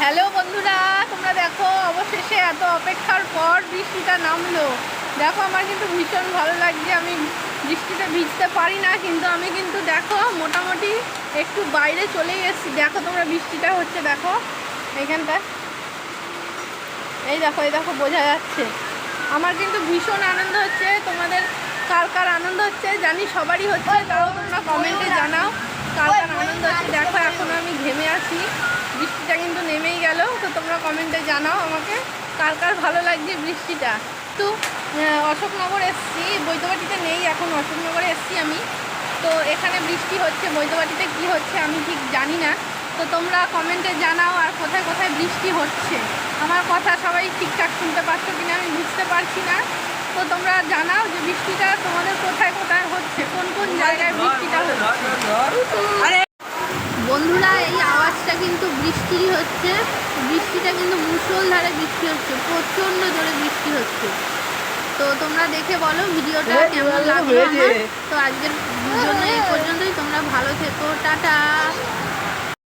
Hello বন্ধুরা, তোমরা দেখো অবশেষে এত অপেক্ষার পর বৃষ্টিটা নামলো। দেখো আমার কিন্তু ভীষণ ভালো লাগছে। আমি বৃষ্টিতে ভিজতে পারি না, কিন্তু আমি কিন্তু দেখো মোটামুটি একটু বাইরে চলেই এসেছি। দেখো তোমরা বৃষ্টিটা হচ্ছে, দেখো এইখানটা, এই দেখো বোঝা যাচ্ছে। আমার কিন্তু ভীষণ আনন্দ হচ্ছে। তোমাদের কার কার আনন্দ হচ্ছে জানি সবারই হচ্ছে, তাও তোমরা কমেন্টে জানাও কার কার আনন্দ হচ্ছে। দেখো এখনও আমি ঘেমে আছি, বৃষ্টিটা কিন্তু নেমেই গেল। তো তোমরা কমেন্টে জানাও আমাকে কার কার ভালো লাগছে বৃষ্টিটা। তো অশোকনগর এসছি, বৈদ্যবাটিতে নেই এখন, অশোকনগরে এসছি আমি। তো এখানে বৃষ্টি হচ্ছে, বৈদ্যবাটিতে কি হচ্ছে আমি ঠিক জানি না। তো তোমরা কমেন্টে জানাও আর কোথায় কোথায় বৃষ্টি হচ্ছে। আমার কথা সবাই ঠিকঠাক শুনতে পাচ্ছ কিনা আমি বুঝতে পারছি না। তো তোমরা জানাও যে বৃষ্টিটা তোমাদের কোথায় কোথায় হচ্ছে, কোন কোন জায়গায় বৃষ্টিটা হচ্ছে। বন্ধুরা এই আওয়াজটা কিন্তু বৃষ্টিরই হচ্ছে। বৃষ্টিটা কিন্তু মুষলধারে বৃষ্টি হচ্ছে, প্রচণ্ড জোরে বৃষ্টি হচ্ছে। তো তোমরা দেখে বলো ভিডিওটা কেমন লাগলো আমার। তো আজকের জন্য এই পর্যন্তই। তোমরা ভালো থেকো, টাটা।